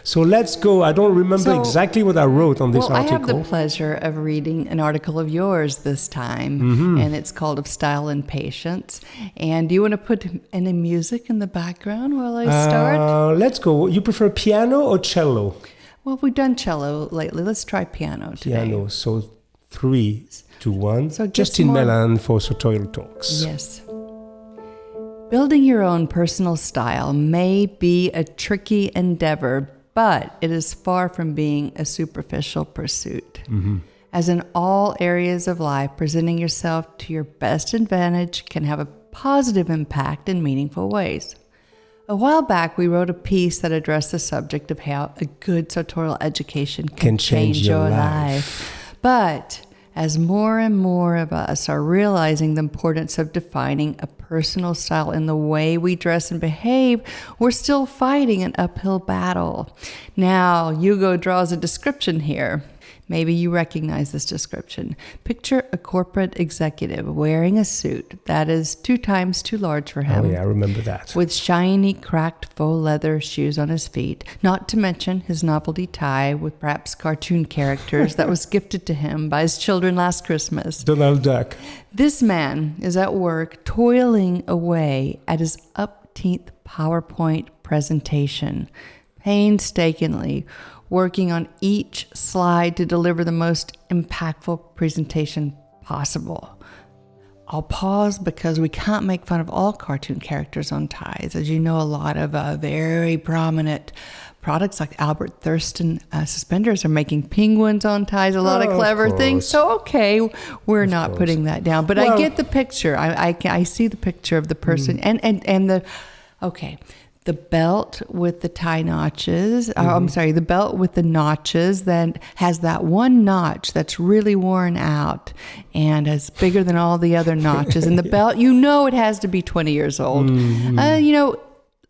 So let's go. I don't remember exactly what I wrote on this article. I have the pleasure of reading an article of yours this time, and it's called Of Style and Patience. And do you want to put any music in the background while I start? Let's go. You prefer piano or cello? Well, we've done cello lately. Let's try piano today. Piano. So 3, 2, 1. So Justin Melan for Sartorial Talks. Yes. Building your own personal style may be a tricky endeavor, but it is far from being a superficial pursuit. As in all areas of life, presenting yourself to your best advantage can have a positive impact in meaningful ways. A while back, we wrote a piece that addressed the subject of how a good sartorial education can change your life. But as more and more of us are realizing the importance of defining a personal style in the way we dress and behave, we're still fighting an uphill battle. Now, Hugo draws a description here. Maybe you recognize this description. Picture a corporate executive wearing a suit that is 2 times too large for him. Oh yeah, I remember that. With shiny, cracked faux leather shoes on his feet, not to mention his novelty tie with perhaps cartoon characters that was gifted to him by his children last Christmas. Donald Duck. This man is at work toiling away at his upteenth PowerPoint presentation, painstakingly working on each slide to deliver the most impactful presentation possible. I'll pause because we can't make fun of all cartoon characters on ties. As you know, a lot of very prominent products like Albert Thurston suspenders are making penguins on ties, a lot of clever things. So, okay, we're not putting that down. But I get the picture. I see the picture of the person and the, okay. The belt with the tie notches, the belt with the notches that has that one notch that's really worn out and is bigger than all the other notches. And the belt, it has to be 20 years old.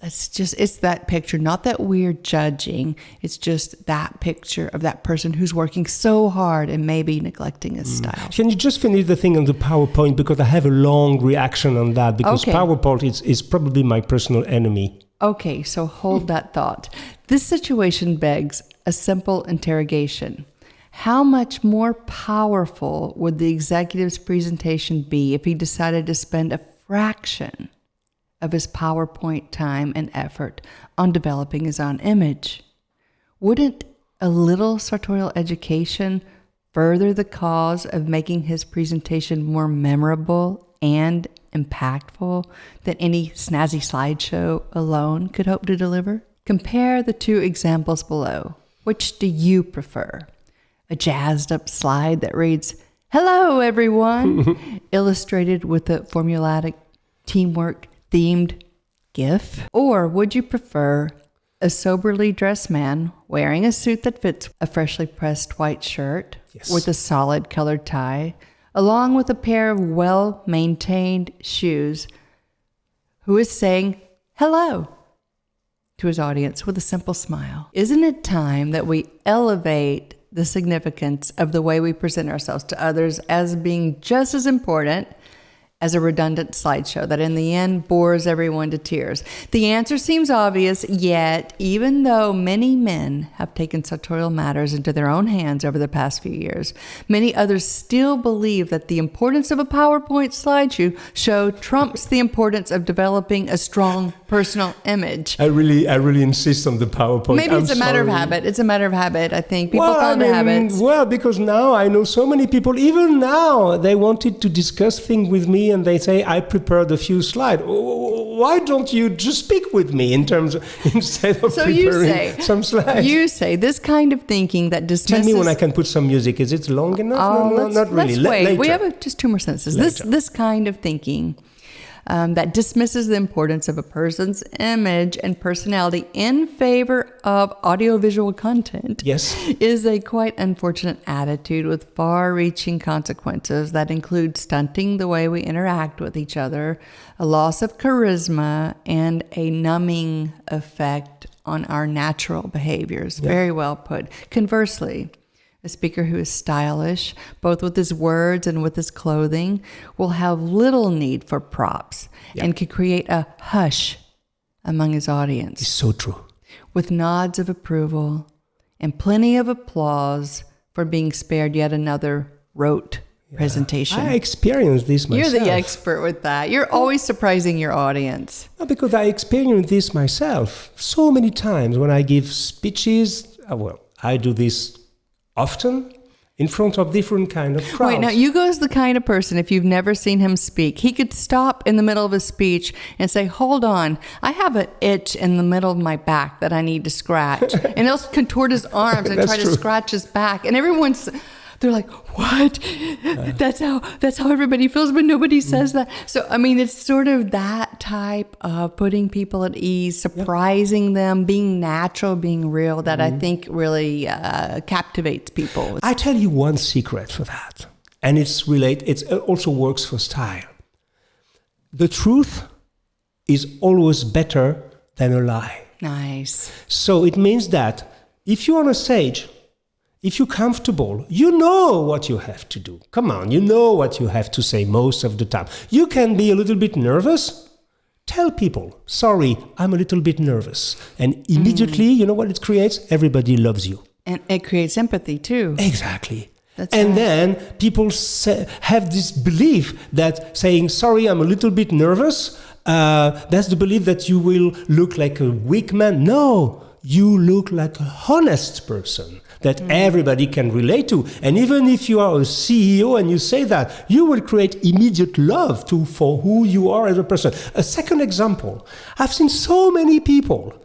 It's that picture, not that we're judging. It's just that picture of that person who's working so hard and maybe neglecting his style. Can you just finish the thing on the PowerPoint? Because I have a long reaction on that, because PowerPoint is probably my personal enemy. Okay, so hold that thought. This situation begs a simple interrogation. How much more powerful would the executive's presentation be if he decided to spend a fraction of his PowerPoint time and effort on developing his own image? Wouldn't a little sartorial education further the cause of making his presentation more memorable and impactful than any snazzy slideshow alone could hope to deliver? Compare the 2 examples below. Which do you prefer? A jazzed up slide that reads, "Hello, everyone," illustrated with a formulaic teamwork themed GIF? Or would you prefer a soberly dressed man wearing a suit that fits a freshly pressed white shirt with a solid colored tie, along with a pair of well-maintained shoes, who is saying hello to his audience with a simple smile? Isn't it time that we elevate the significance of the way we present ourselves to others as being just as important as a redundant slideshow that in the end bores everyone to tears? The answer seems obvious, yet even though many men have taken sartorial matters into their own hands over the past few years, many others still believe that the importance of a PowerPoint slideshow trumps the importance of developing a strong personal image. I really insist on the PowerPoint. Maybe it's a matter of habit. It's a matter of habit, I think. People fall into habits. Well, because now I know so many people, even now, they wanted to discuss things with me and they say, I prepared a few slides. Why don't you just speak with me instead of preparing some slides? You say this kind of thinking that dismisses... Tell me when I can put some music. Is it long enough? No, not really. Let's wait. Later. We have just 2 more sentences. This kind of thinking that dismisses the importance of a person's image and personality in favor of audiovisual content is a quite unfortunate attitude with far-reaching consequences that include stunting the way we interact with each other, a loss of charisma, and a numbing effect on our natural behaviors. Very well put. Conversely, a speaker who is stylish, both with his words and with his clothing, will have little need for props and can create a hush among his audience. It's so true. with nods of approval and plenty of applause for being spared yet another rote presentation. I experienced this myself. You're the expert with that. You're always surprising your audience. No, because I experienced this myself so many times when I give speeches. I do this often in front of different kind of crowds. Wait, now Hugo's the kind of person, if you've never seen him speak, he could stop in the middle of a speech and say, hold on, I have an itch in the middle of my back that I need to scratch. And he'll contort his arms and try to scratch his back. And they're like, what? That's how everybody feels, but nobody says that. So, I mean, it's sort of that type of putting people at ease, surprising them, being natural, being real, that I think really captivates people. I tell you one secret for that, and it also works for style. The truth is always better than a lie. Nice. So it means that if you're on a stage, if you're comfortable, you know what you have to do. Come on, you know what you have to say most of the time. You can be a little bit nervous. Tell people, sorry, I'm a little bit nervous. And immediately, you know what it creates? Everybody loves you. And it creates empathy too. Exactly. Then people have this belief that saying, sorry, I'm a little bit nervous, that's the belief that you will look like a weak man. No, you look like a honest person that everybody can relate to. And even if you are a CEO and you say that, you will create immediate love for who you are as a person. A second example, I've seen so many people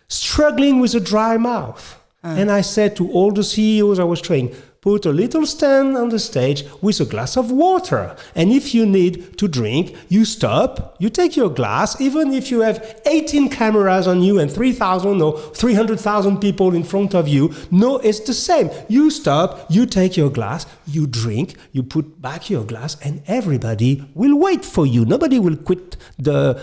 struggling with a dry mouth. And I said to all the CEOs I was training, put a little stand on the stage with a glass of water. And if you need to drink, you stop, you take your glass, even if you have 18 cameras on you and 3,000 or 300,000 people in front of you. No, it's the same. You stop, you take your glass, you drink, you put back your glass, and everybody will wait for you. Nobody will quit the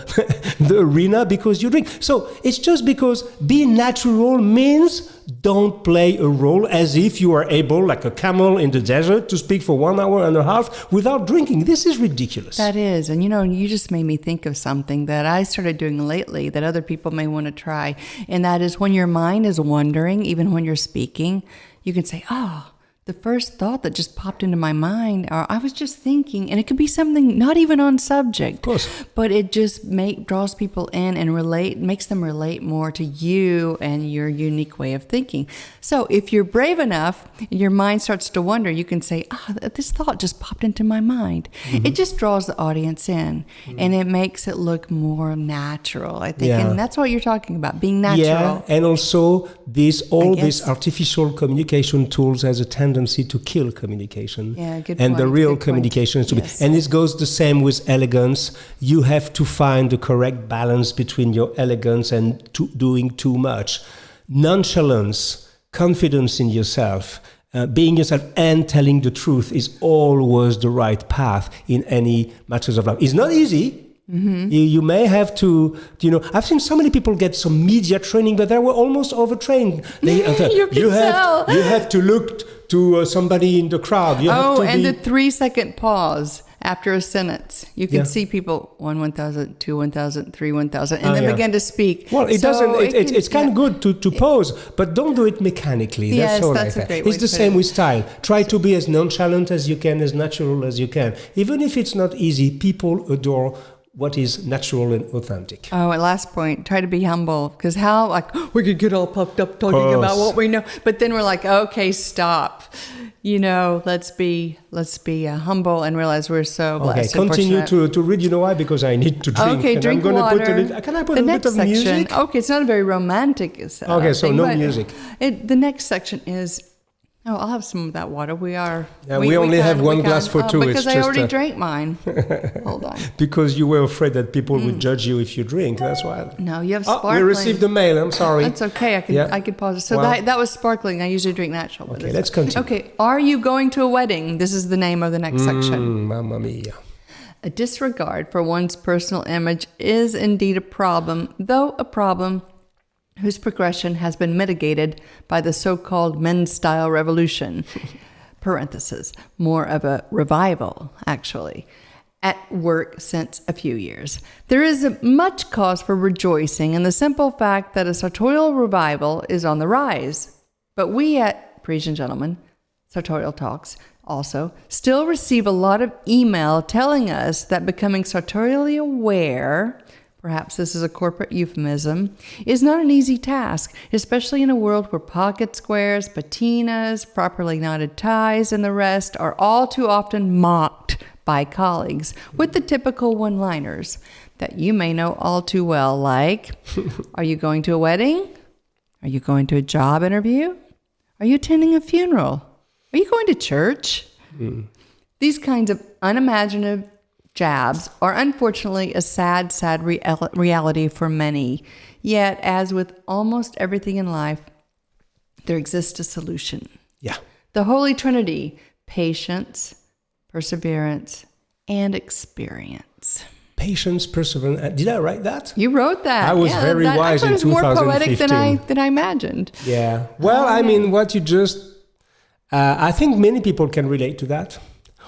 arena because you drink. So it's just because being natural means don't play a role as if you are able, like a camel in the desert, to speak for 1 hour and a half without drinking. This is ridiculous. That is. And you just made me think of something that I started doing lately that other people may want to try. And that is when your mind is wandering, even when you're speaking, you can say, the first thought that just popped into my mind, or I was just thinking, and it could be something not even on subject, of course, but it just draws people in and makes them relate more to you and your unique way of thinking. So if you're brave enough, your mind starts to wander, you can say, this thought just popped into my mind. It just draws the audience in, and it makes it look more natural, I think. And that's what you're talking about, being natural. Yeah, and also these artificial communication tools has a tendency to kill communication. Yeah, good and point. the real communication is to be. And it goes the same with elegance. You have to find the correct balance between your elegance and doing too much. Nonchalance, confidence in yourself, being yourself and telling the truth is always the right path in any matters of life. It's not easy. You may have to, I've seen so many people get some media training, but they were almost overtrained. You have to look to somebody in the crowd. The 3-second pause after a sentence. You can see people 1, 1,000, 2, 1,000, 3, 1,000, and then begin to speak. Well, it's kind of good to pause, but don't do it mechanically. That's all I think. It's the same with style. Try to be as nonchalant as you can, as natural as you can. Even if it's not easy, people adore what is natural and authentic. Oh, and last point, try to be humble. Because we could get all puffed up talking about what we know. But then we're like, okay, stop. Let's be humble and realize we're so blessed. Okay, continue to read. You know why? Because I need to drink. Okay, drink water. Can I put a bit of music? Okay, it's not a very romantic thing, no music. The next section is... Oh, I'll have some of that water. We only have one glass for two. Because I already drank mine. Hold on. Because you were afraid that people would judge you if you drink. That's why. No, you have sparkling. We received the mail. I'm sorry. That's okay. I could pause it. So that was sparkling. I usually drink natural. Okay, let's continue. Okay, are you going to a wedding? This is the name of the next section. Mamma mia. A disregard for one's personal image is indeed a problem, though a problem whose progression has been mitigated by the so-called men's style revolution, parenthesis, more of a revival, actually. at work since a few years. There is much cause for rejoicing in the simple fact that a sartorial revival is on the rise. But we at Parisian Gentlemen, Sartorial Talks, also still receive a lot of email telling us that becoming sartorially aware, perhaps this is a corporate euphemism, is not an easy task, especially in a world where pocket squares, patinas, properly knotted ties, and the rest are all too often mocked by colleagues with the typical one-liners that you may know all too well, like, are you going to a wedding? Are you going to a job interview? Are you attending a funeral? Are you going to church? These kinds of unimaginative jabs are unfortunately a sad reality for many. Yet, as with almost everything in life, there exists a solution. Yeah. The Holy Trinity: patience, perseverance, and experience. Patience, perseverance. Did I write that? You wrote that. I was very wise in 2015. I thought it was more poetic than I imagined. Yeah. Well, I mean, what you just... I think many people can relate to that.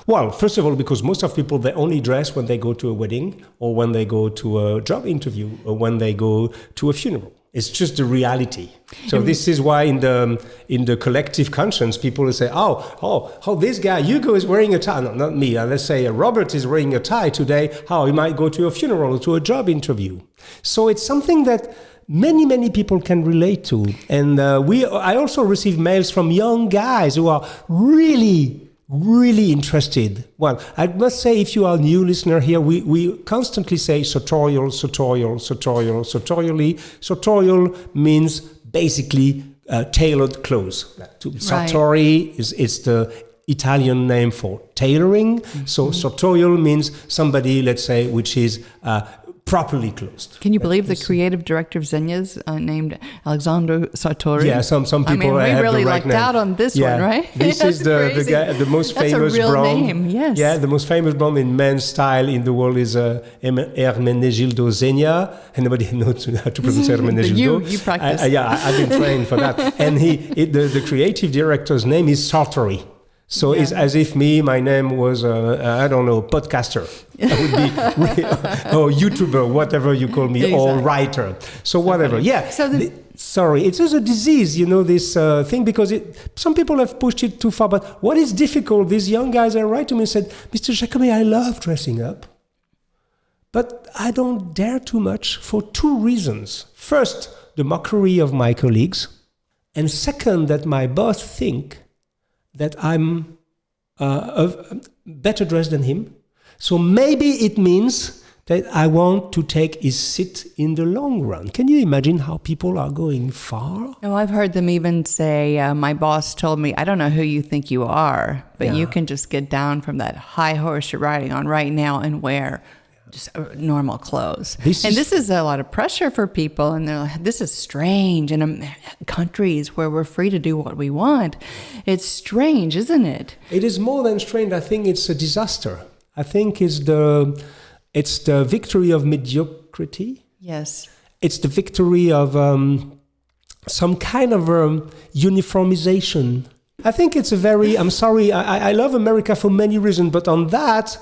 Well, first of all, because most of people, they only dress when they go to a wedding or when they go to a job interview or when they go to a funeral. It's just the reality. So this is why in the collective conscience, people will say, oh, this guy, Hugo, is wearing a tie. No, not me. Let's say Robert is wearing a tie today. He might go to a funeral or to a job interview. So it's something that many people can relate to. And I also receive mails from young guys who are really interested. Well, I must say, if you are a new listener here, we constantly say sartorial. Sartorial means basically tailored clothes. Sartori is the Italian name for tailoring. So sartorial means somebody, let's say, which is properly closed. Can you believe the creative director of Zenya's named Alexandro Sartori? Yeah, some people have really the right lucked out on this one, right? This is the guy, the most famous That's a real blonde. name, yes. Yeah, the most famous blonde in men's style in the world is Hermenegildo Zenya, and nobody knows how to pronounce Hermenegildo. You practice. I've been trained for that. And the creative director's name is Sartori. So it's as if my name was, podcaster. I would be, or YouTuber, whatever you call me, or writer. So whatever. Yeah. Sorry, it's just a disease, this thing, because some people have pushed it too far. But what is difficult, these young guys write to me and said, Mr. Jacomet, I love dressing up, but I don't dare too much for two reasons. First, the mockery of my colleagues. And second, that my boss think that I'm better dressed than him. So maybe it means that I want to take his seat in the long run. Can you imagine how people are going far? Oh, I've heard them even say, my boss told me, I don't know who you think you are, but you can just get down from that high horse you're riding on right now and wear just normal clothes. This is a lot of pressure for people, and they're like, this is strange. In countries where we're free to do what we want, it's strange, isn't it? It is more than strange. I think it's a disaster. I think it's the victory of mediocrity. Yes. It's the victory of some kind of uniformization. I think it's I'm sorry, I love America for many reasons, but on that,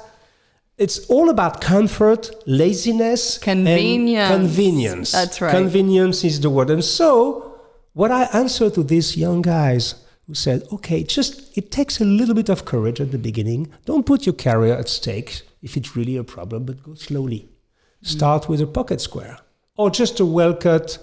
it's all about comfort, laziness, convenience. And convenience. That's right. Convenience is the word. And so, what I answer to these young guys who said, okay, it takes a little bit of courage at the beginning. Don't put your career at stake if it's really a problem, but go slowly. Start with a pocket square or just a well-cut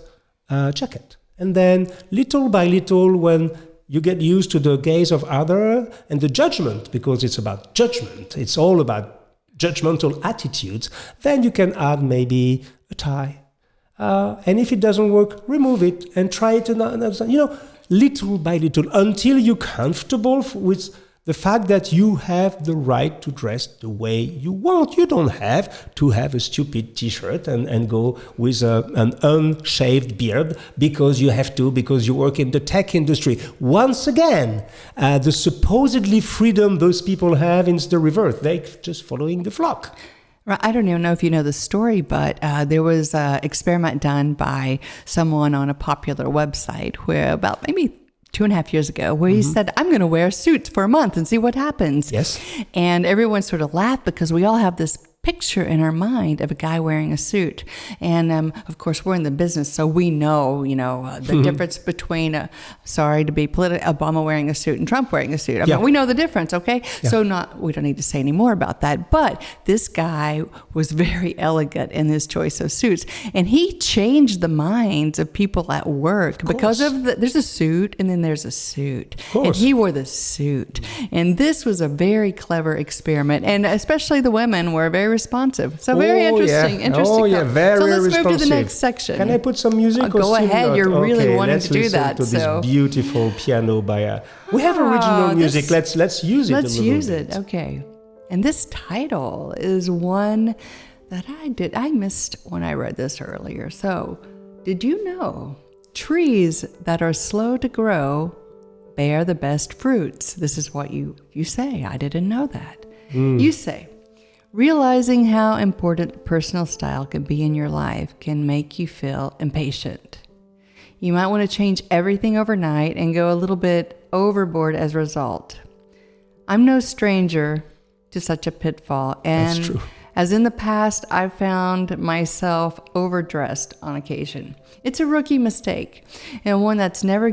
jacket. And then, little by little, when you get used to the gaze of others and the judgment, because it's about judgment, it's all about judgmental attitudes, then you can add maybe a tie. And if it doesn't work, remove it and try it another time. Little by little, until you're comfortable with the fact that you have the right to dress the way you want. You don't have to have a stupid T-shirt and go with an unshaved beard because you work in the tech industry. Once again, the supposedly freedom those people have is the reverse. They're just following the flock. I don't even know if you know the story, but there was an experiment done by someone on a popular website where about maybe 2.5 years ago, where he said, I'm going to wear suits for a month and see what happens. Yes. And everyone sort of laughed because we all have this picture in our mind of a guy wearing a suit. And of course, we're in the business, so we know, the difference between, sorry to be political, Obama wearing a suit and Trump wearing a suit. I mean, we know the difference, okay? Yeah. So we don't need to say any more about that. But this guy was very elegant in his choice of suits. And he changed the minds of people at work because of there's a suit and then there's a suit. And he wore the suit. And this was a very clever experiment. And especially the women were very responsive. So very interesting. Oh, yeah, very responsive. So let's move to the next section. Can I put some music? Go ahead. You're really wanting to do that. Let's listen to this beautiful piano by... we have original music. Let's use it a little bit. Let's use it. Okay. And this title is one that I missed when I read this earlier. So, did you know trees that are slow to grow bear the best fruits? This is what you say. I didn't know that. You say, realizing how important personal style can be in your life can make you feel impatient. You might want to change everything overnight and go a little bit overboard as a result. I'm no stranger to such a pitfall. And that's true. As in the past, I've found myself overdressed on occasion. It's a rookie mistake, and one that's never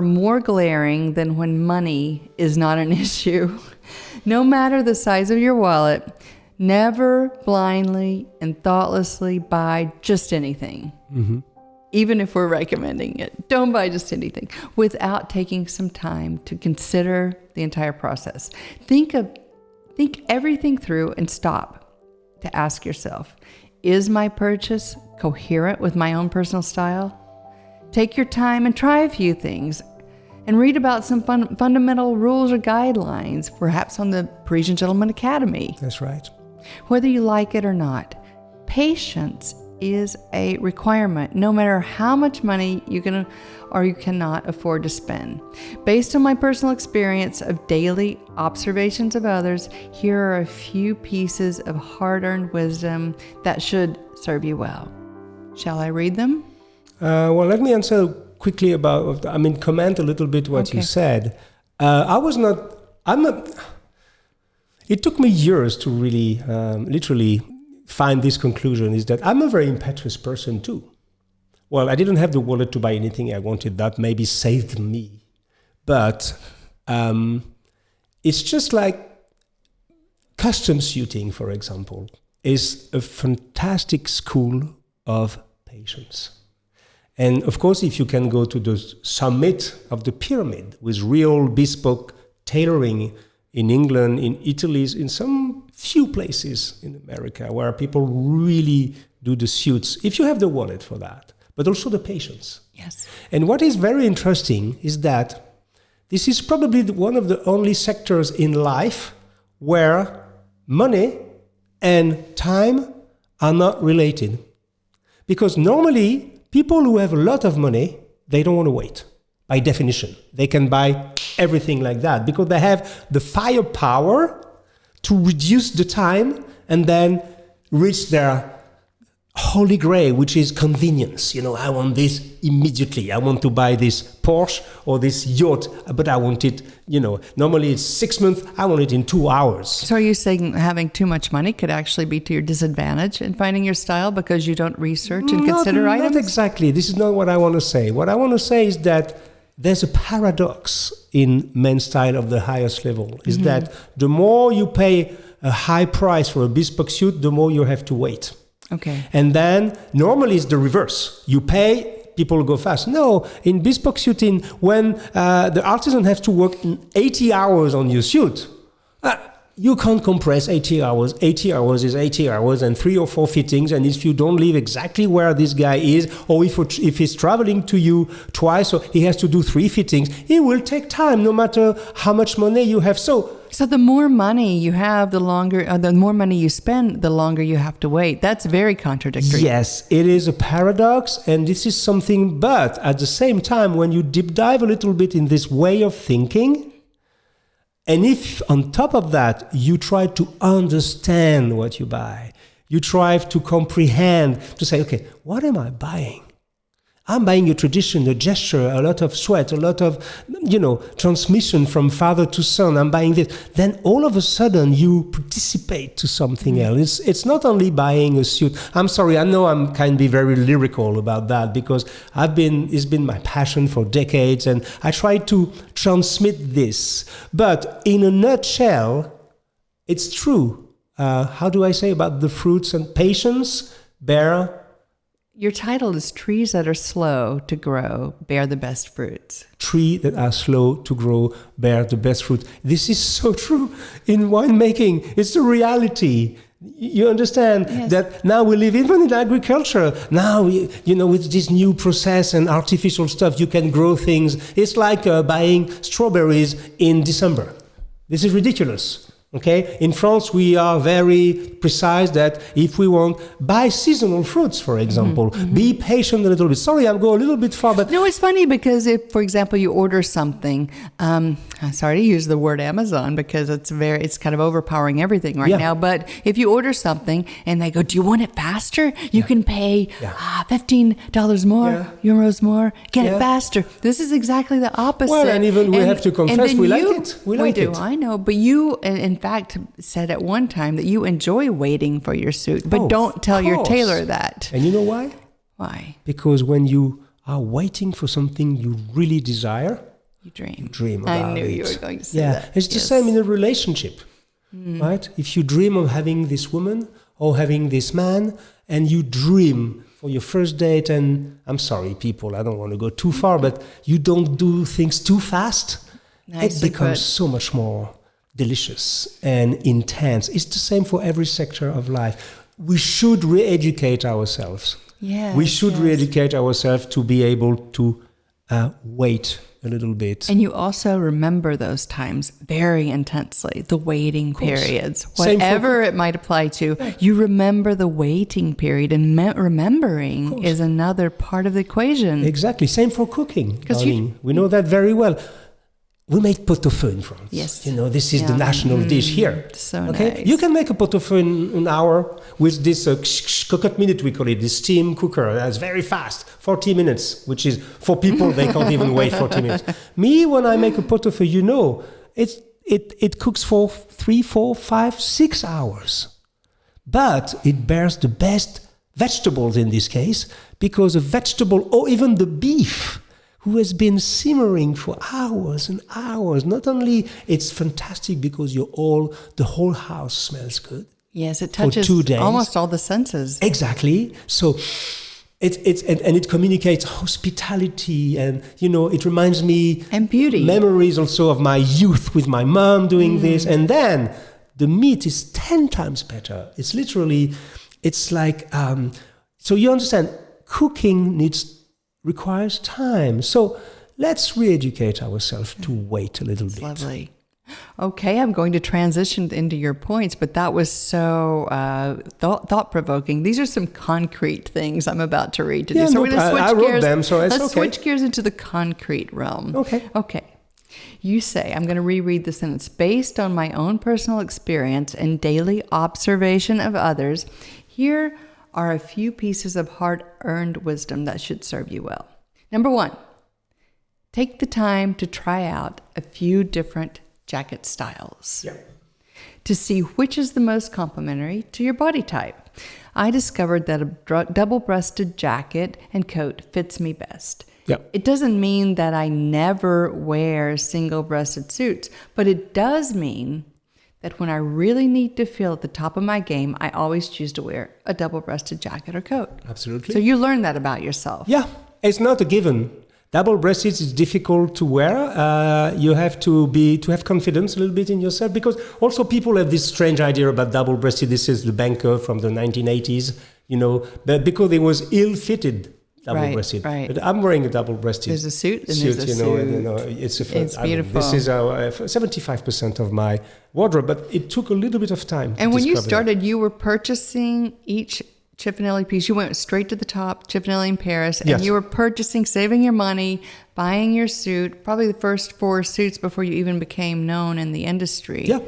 more glaring than when money is not an issue. No matter the size of your wallet, never blindly and thoughtlessly buy just anything. Even if we're recommending it, don't buy just anything without taking some time to consider the entire process. Think everything through and stop to ask yourself, is my purchase coherent with my own personal style? Take your time and try a few things and read about some fundamental rules or guidelines, perhaps on the Parisian Gentleman Academy. That's right. Whether you like it or not, patience is a requirement, no matter how much money you can or you cannot afford to spend. Based on my personal experience of daily observations of others, here are a few pieces of hard-earned wisdom that should serve you well. Shall I read them? Well, let me answer quickly comment a little bit what you said. It took me years to really, literally find this conclusion, is that I'm a very impetuous person too. Well, I didn't have the wallet to buy anything I wanted. That maybe saved me. But it's just like custom suiting, for example, is a fantastic school of patience. And of course, if you can go to the summit of the pyramid with real bespoke tailoring in England, in Italy, in some few places in America where people really do the suits, if you have the wallet for that, but also the patience. Yes. And what is very interesting is that this is probably one of the only sectors in life where money and time are not related. Because normally, people who have a lot of money, they don't want to wait. By definition, they can buy everything like that because they have the firepower to reduce the time and then reach their holy grail, which is convenience. I want this immediately. I want to buy this Porsche or this yacht, but I want it, normally it's 6 months. I want it in 2 hours. So are you saying having too much money could actually be to your disadvantage in finding your style because you don't research and consider items? Not exactly. This is not what I want to say. What I want to say is that there's a paradox in men's style of the highest level, is that the more you pay a high price for a bespoke suit, the more you have to wait. Okay. And then normally it's the reverse. You pay, people go fast. No, in bespoke suiting, when the artisan has to work 80 hours on your suit, you can't compress 80 hours. 80 hours is 80 hours and 3 or 4 fittings. And if you don't live exactly where this guy is, or if he's traveling to you twice, or he has to do 3 fittings, it will take time, no matter how much money you have. So the more money you have, the more money you spend, the longer you have to wait. That's very contradictory. Yes, it is a paradox, and this is something, but at the same time, when you deep dive a little bit in this way of thinking, and if on top of that, you try to understand what you buy, you try to comprehend, to say, okay, what am I buying? I'm buying a tradition, a gesture, a lot of sweat, a lot of, transmission from father to son. I'm buying this. Then all of a sudden you participate to something else. It's not only buying a suit. I'm sorry, I know I'm kind of be very lyrical about that because it's been my passion for decades and I try to transmit this. But in a nutshell, it's true. How do I say about the fruits and patience? Your title is Trees That Are Slow to Grow Bear the Best Fruits. Trees that are slow to grow bear the best fruit. This is so true in winemaking. It's the reality. You understand that now we live even in agriculture. Now, with this new process and artificial stuff, you can grow things. It's like buying strawberries in December. This is ridiculous. Okay, in France, we are very precise that if we want, buy seasonal fruits, for example, be patient a little bit. Sorry, I'm going a little bit far, but... No, it's funny because if, for example, you order something, I'm sorry to use the word Amazon because it's kind of overpowering everything right now, but if you order something and they go, do you want it faster? You can pay $15 more, euros more, get it faster. This is exactly the opposite. Well, and even we have to confess, we like it. We do, I know, but you, in fact, said at one time that you enjoy waiting for your suit, but don't tell your tailor that. And you know why? Why? Because when you are waiting for something you really desire, you dream. You dream about it. I knew you were going to say that. It's the same in a relationship, right? If you dream of having this woman or having this man, and you dream for your first date, and I'm sorry, people, I don't want to go too far, but you don't do things too fast, it becomes so much more delicious and intense. It's the same for every sector of life. We should re-educate ourselves. We should re-educate ourselves to be able to wait a little bit. And you also remember those times very intensely, the waiting periods. Whatever it might apply to, you remember the waiting period, and remembering is another part of the equation. Exactly. Same for cooking. We know that very well. We make pot-au-feu in France. Yes. This is the national dish here. So nice. You can make a pot-au-feu in an hour with this cocotte minute, we call it, this steam cooker. That's very fast, 40 minutes, which is, for people, they can't even wait 40 minutes. Me, when I make a pot-au-feu, it cooks for 3, 4, 5, 6 hours. But it bears the best vegetables in this case, because a vegetable, or even the beef, who has been simmering for hours and hours. Not only it's fantastic because the whole house smells good. Yes, it touches 2 days. Almost all the senses. Exactly. So it communicates hospitality, and it reminds me and beauty, memories also of my youth with my mom doing this. And then the meat is 10 times better. It's literally, it's like so you understand, cooking requires time. So let's re-educate ourselves to wait a little bit. Lovely. Okay, I'm going to transition into your points, but that was so thought-provoking. These are some concrete things I'm about to read to you. So we're going to switch gears. I wrote them, so it's okay. Let's switch gears into the concrete realm. Okay. You say, I'm going to reread the sentence. Based on my own personal experience and daily observation of others, here are a few pieces of hard-earned wisdom that should serve you well. Number 1, take the time to try out a few different jacket styles to see which is the most complementary to your body type. I discovered that a double-breasted jacket and coat fits me best. It doesn't mean that I never wear single-breasted suits, but it does mean that when I really need to feel at the top of my game, I always choose to wear a double-breasted jacket or coat. Absolutely. So you learn that about yourself. Yeah, it's not a given. Double-breasted is difficult to wear. You have to have confidence a little bit in yourself, because also people have this strange idea about double-breasted. This is the banker from the 1980s, but because it was ill-fitted. Double-breasted. Right. But I'm wearing a double-breasted There's a suit and there's a suit. It's beautiful. This is 75% of my wardrobe, but it took a little bit of time. And when you started, you were purchasing each Chiffonelli piece. You went straight to the top, Chiffonelli in Paris, and you were purchasing, saving your money, buying your suit, probably the first 4 suits before you even became known in the industry. Yeah.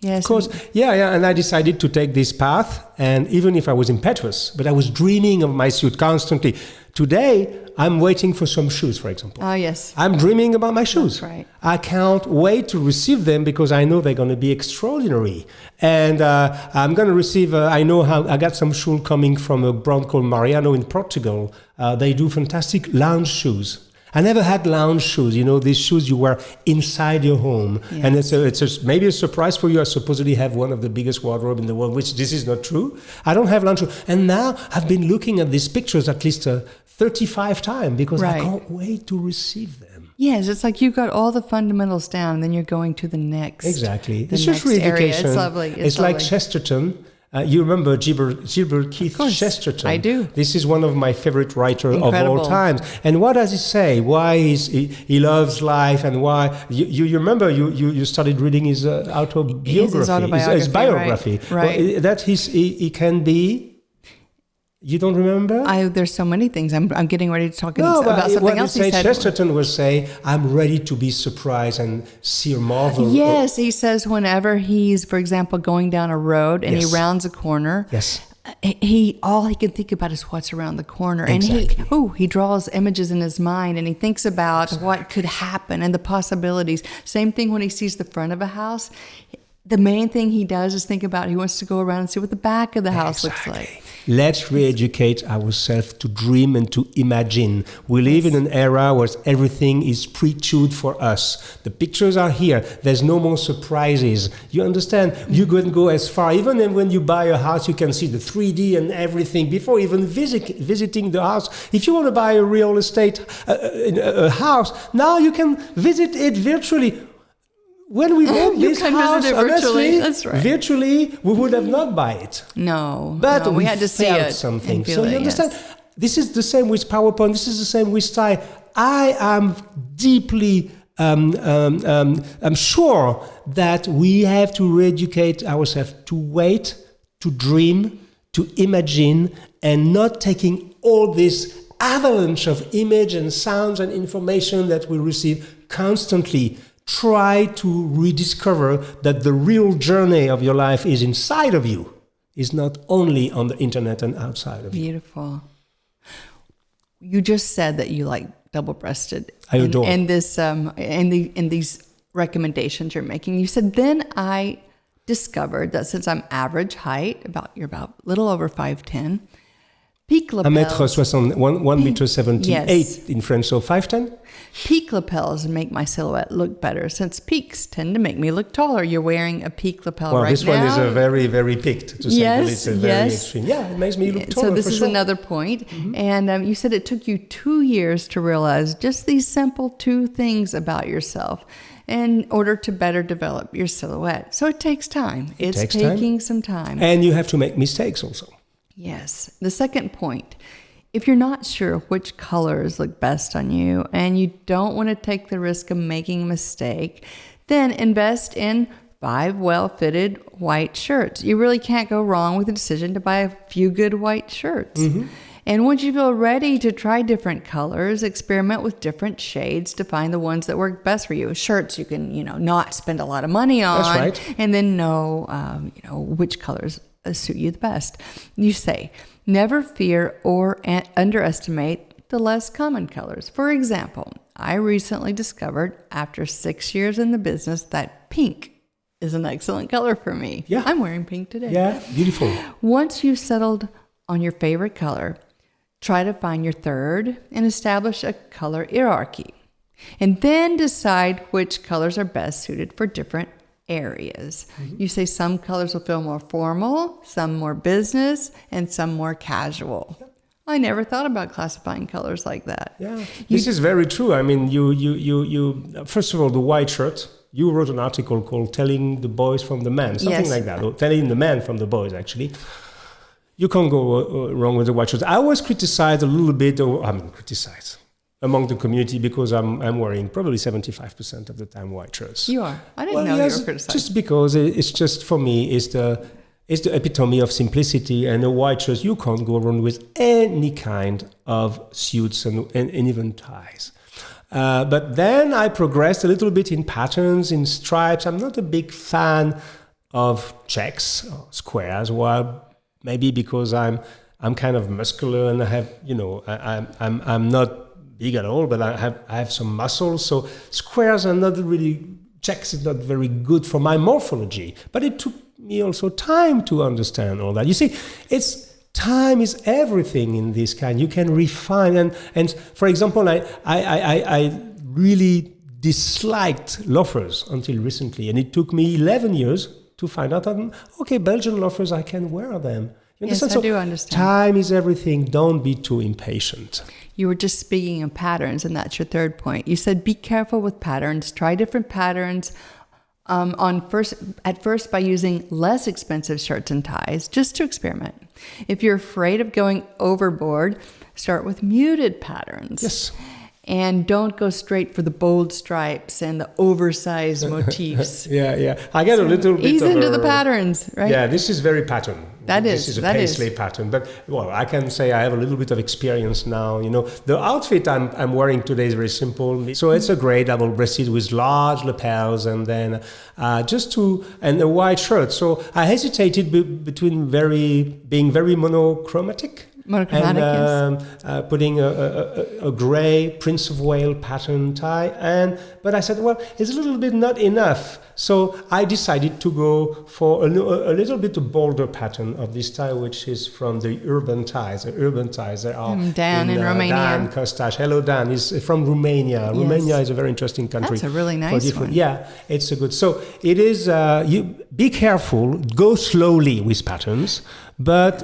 Yes. Of course. And I decided to take this path, and even if I was impetuous, but I was dreaming of my suit constantly. Today, I'm waiting for some shoes, for example. Oh, yes. I'm dreaming about my shoes. That's right. I can't wait to receive them because I know they're going to be extraordinary. And I'm going to receive, I got some shoes coming from a brand called Mariano in Portugal. They do fantastic lounge shoes. I never had lounge shoes, these shoes you wear inside your home. Yes. And it's maybe a surprise for you. I supposedly have one of the biggest wardrobe in the world, which this is not true. I don't have lounge shoes. And now I've been looking at these pictures at least 35 times because I can't wait to receive them. Yes, it's like you've got all the fundamentals down and then you're going to the next. Exactly. It's just re-education. It's lovely. It's like Chesterton. You remember Gilbert Keith Chesterton? I do. This is one of my favorite writers of all times. And what does he say? Why he loves life and why? You remember you started reading his autobiography, his biography. Right. Well, that he can be. You don't remember? There's so many things. I'm getting ready to talk about something else he said. Chesterton will say, I'm ready to be surprised and see a marvel. Yes, he says whenever he's, for example, going down a road and he rounds a corner. Yes. All he can think about is what's around the corner. Exactly. And he draws images in his mind and he thinks about what could happen and the possibilities. Same thing when he sees the front of a house. The main thing he does is think about, he wants to go around and see what the back of the house looks like. Let's re-educate ourselves to dream and to imagine. We live in an era where everything is pre-chewed for us. The pictures are here. There's no more surprises. You understand? You can go as far. Even when you buy a house, you can see the 3D and everything before even visiting the house. If you want to buy a real estate a house, now you can visit it virtually. When we bought this house, honestly, that's right. virtually, we would have not buy it. No, but we had to see it. Something. So you understand? Yes. This is the same with PowerPoint. This is the same with style. I am deeply, I'm sure that we have to re-educate ourselves to wait, to dream, to imagine, and not taking all this avalanche of image and sounds and information that we receive constantly. Try to rediscover that the real journey of your life is inside of you, is not only on the internet and outside of you. Beautiful. You just said that you like double-breasted. I adore. And this, in these recommendations you're making, you said, then I discovered that since I'm average height, you're about a little over 5'10", peak lapels. 1 meter 78 in French, so 5'10". Peak lapels make my silhouette look better since peaks tend to make me look taller. You're wearing a peak lapel right now. Well, this one is a very, very peaked, to say the least. It's very extreme. Yeah, it makes me look taller. So this is another point. Mm-hmm. And you said it took you 2 years to realize just these simple 2 things about yourself in order to better develop your silhouette. So it takes time. It's taking some time. And you have to make mistakes also. Yes. The second point, if you're not sure which colors look best on you and you don't want to take the risk of making a mistake, then invest in 5 well-fitted white shirts. You really can't go wrong with the decision to buy a few good white shirts. Mm-hmm. And once you feel ready to try different colors, experiment with different shades to find the ones that work best for you. Shirts you can, not spend a lot of money on. That's right. And then know, which colors suit you the best. You say, never fear or underestimate the less common colors. For example, I recently discovered after 6 years in the business that pink is an excellent color for me. Yeah. I'm wearing pink today. Yeah, beautiful. Once you've settled on your favorite color, try to find your third and establish a color hierarchy. And then decide which colors are best suited for different areas. Mm-hmm. You say some colors will feel more formal, some more business, and some more casual. Yep. I never thought about classifying colors like that. Yeah, this is very true. I mean, you first of all, the white shirt. You wrote an article called "Telling the Boys from the Men," something like that, or "Telling the Men from the Boys." Actually, you can't go wrong with the white shirt. I was criticized a little bit, criticized among the community because I'm wearing probably 75% of the time white shirts. You are. I didn't know you were criticized. Just because it's just, for me, it's the epitome of simplicity, and a white shirt, you can't go wrong with any kind of suits and even ties. But then I progressed a little bit in patterns, in stripes. I'm not a big fan of checks or squares, well, maybe because I'm I'm kind of muscular, and I have, I'm not big at all, but I have some muscles. So squares are not really, checks is not very good for my morphology. But it took me also time to understand all that. You see, time is everything in this kind. You can refine, and for example, I really disliked loafers until recently, and it took me 11 years to find out that, okay, Belgian loafers, I can wear them. Yes, I do understand. Time is everything. Don't be too impatient. You were just speaking of patterns, and that's your third point. You said be careful with patterns. Try different patterns at first by using less expensive shirts and ties, just to experiment. If you're afraid of going overboard, start with muted patterns. Yes. And don't go straight for the bold stripes and the oversized motifs. Yeah. I get a little bit ease into the patterns, right? Yeah, this is very pattern. This is a paisley pattern. But, well, I can say I have a little bit of experience now. The outfit I'm wearing today is very simple. So it's a gray double-breasted with large lapels, and then and a white shirt. So I hesitated between being very monochromatic. Monochromatic, yes. Putting a gray Prince of Wales pattern tie, but I said, well, it's a little bit not enough. So I decided to go for a little bit bolder pattern of this tie, which is from the urban ties. The urban ties that are Dan in Romania. Dan Costache. Hello, Dan. Is from Romania. Yes. Romania is a very interesting country. That's a really nice one. Yeah, it's a good. So it is. You be careful. Go slowly with patterns, but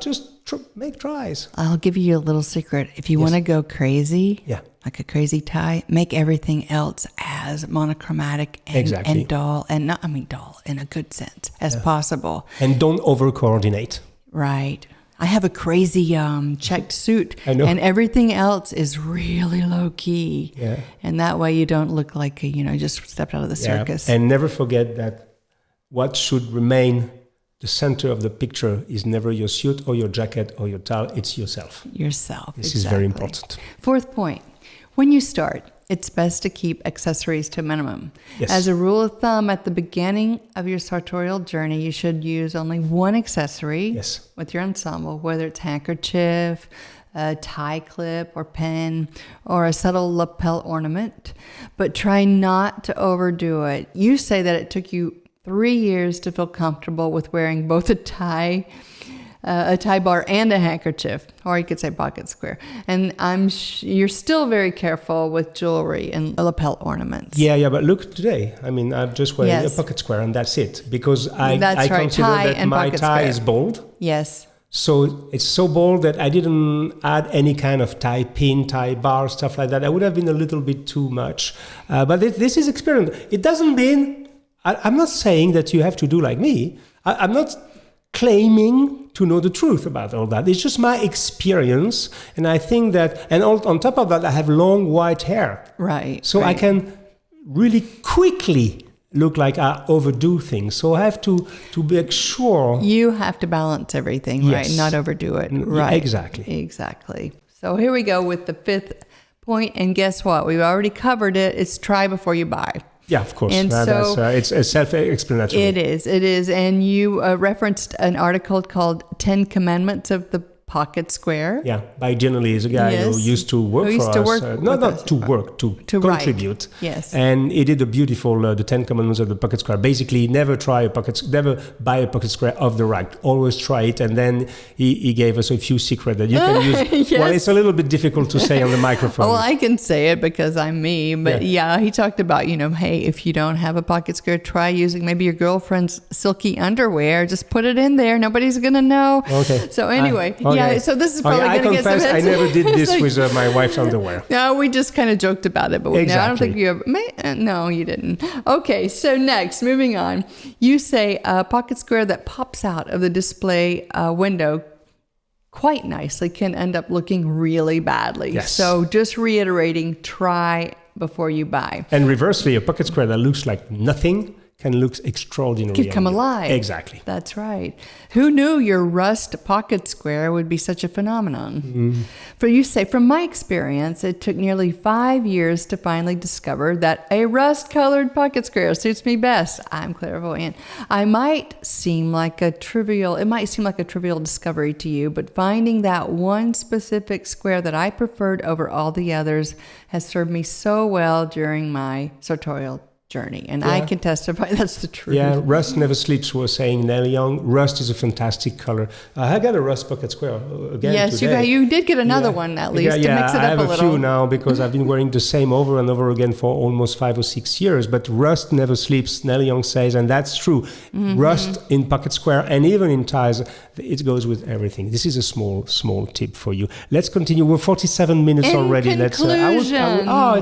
just. Make tries. I'll give you a little secret. If you want to go crazy, like a crazy tie, make everything else as monochromatic and dull, and dull in a good sense as possible. And don't over coordinate. Right. I have a crazy checked suit, I know. And everything else is really low key. Yeah. And that way you don't look like just stepped out of the circus. And never forget that what should remain the center of the picture is never your suit or your jacket or your towel. It's yourself. This is very important. Fourth point. When you start, it's best to keep accessories to a minimum. Yes. As a rule of thumb, at the beginning of your sartorial journey, you should use only one accessory with your ensemble, whether it's handkerchief, a tie clip or pin, or a subtle lapel ornament. But try not to overdo it. You say that it took you 3 years to feel comfortable with wearing both a tie bar and a handkerchief, or you could say pocket square. And you're still very careful with jewelry and lapel ornaments. Yeah, but look today. I'm just wearing a pocket square, and that's it. Because I consider that my tie is bold. Yes. So it's so bold that I didn't add any kind of tie pin, tie bar, stuff like that. I would have been a little bit too much. But this is experiment. It doesn't mean... I'm not saying that you have to do like me. I'm not claiming to know the truth about all that. It's just my experience. And I think that, and on top of that, I have long white hair. Right. So I can really quickly look like I overdo things. So I have to make sure. You have to balance everything, right? Not overdo it. Right. Exactly. So here we go with the fifth point. And guess what? We've already covered it. It's try before you buy. Yeah, of course. And so it's self-explanatory. It is. And you referenced an article called 10 Commandments of the Pocket Square. Yeah, by generally is a guy who used to work for us. To contribute. Write. Yes. And he did a beautiful, the 10 Commandments of the Pocket Square. Basically, never buy a pocket square off the rack. Always try it. And then he gave us a few secrets that you can use. Yes. Well, it's a little bit difficult to say on the microphone. Well, I can say it because I'm me. But he talked about, hey, if you don't have a pocket square, try using maybe your girlfriend's silky underwear. Just put it in there. Nobody's going to know. Okay. So anyway, so this is probably going to get some hits. I never did this with my wife's underwear. No, we just kind of joked about it, but I don't think you ever. No, you didn't. Okay, so next, moving on. You say a pocket square that pops out of the display window quite nicely can end up looking really badly. Yes. So just reiterating, try before you buy. And reversely, a pocket square that looks like nothing can look extraordinary. Could come alive. Exactly. That's right. Who knew your rust pocket square would be such a phenomenon? Mm-hmm. For you say, from my experience, it took nearly 5 years to finally discover that a rust-colored pocket square suits me best. I'm clairvoyant. It might seem like a trivial discovery to you, but finding that one specific square that I preferred over all the others has served me so well during my sartorial journey, and I can testify that's the truth. Yeah, rust never sleeps, was saying Neil Young. Rust is a fantastic color. I got a rust pocket square again yes, today. you did get another one at least to mix it up a little. I have a few now because I've been wearing the same over and over again for almost 5 or 6 years. But rust never sleeps, Neil Young says, and that's true. Mm-hmm. Rust in pocket square and even in ties, it goes with everything. This is a small tip for you. Let's continue. We're 47 minutes already. It's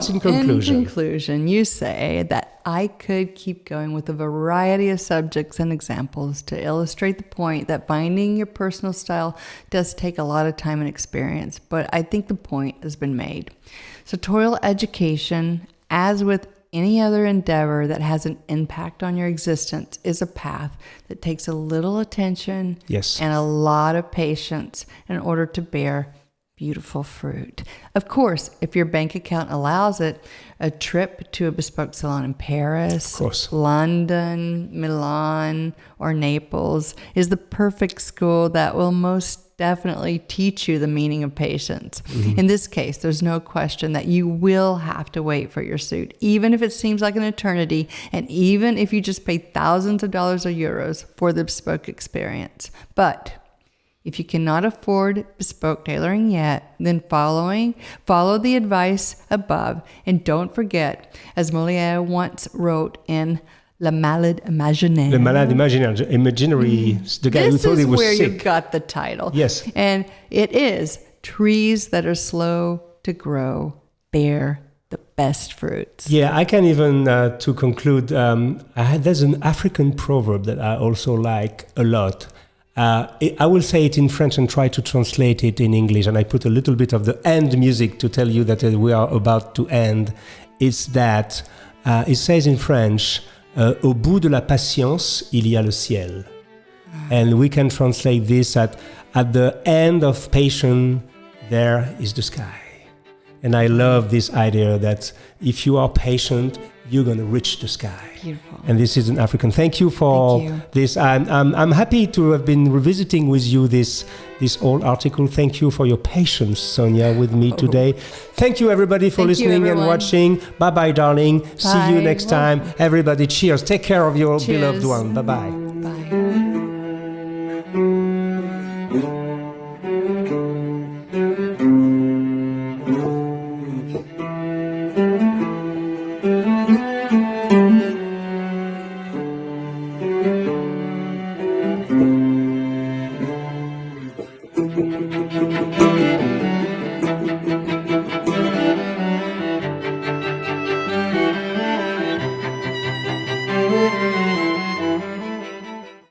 in conclusion. In conclusion, you say that I could keep going with a variety of subjects and examples to illustrate the point that finding your personal style does take a lot of time and experience, but I think the point has been made. Sartorial education, as with any other endeavor that has an impact on your existence, is a path that takes a little attention and a lot of patience in order to bear beautiful fruit. Of course, if your bank account allows it, a trip to a bespoke salon in Paris, London, Milan, or Naples is the perfect school that will most definitely teach you the meaning of patience. Mm-hmm. In this case, there's no question that you will have to wait for your suit, even if it seems like an eternity, and even if you just pay thousands of dollars or euros for the bespoke experience. But if you cannot afford bespoke tailoring yet, then follow the advice above, and don't forget, as Molière once wrote in Le Malade Imaginaire. Le Malade Imaginaire, imaginary, the guy who thought he was sick. This is where you got the title. Yes. And it is, trees that are slow to grow bear the best fruits. Yeah, I can even, to conclude, there's an African proverb that I also like a lot. I will say it in French and try to translate it in English, and I put a little bit of the end music to tell you that we are about to end. It's that, it says in French, au bout de la patience, il y a le ciel. And we can translate this at the end of patience, there is the sky. And I love this idea that if you are patient, you're going to reach the sky. Beautiful. And this is an African. Thank you for this. I'm happy to have been revisiting with you this old article. Thank you for your patience, Sonya, with me today. Thank you, everybody, for listening and watching. Bye-bye, darling. Bye. See you next time. Everybody, cheers. Take care of your beloved one. Bye-bye. Bye. Thank you.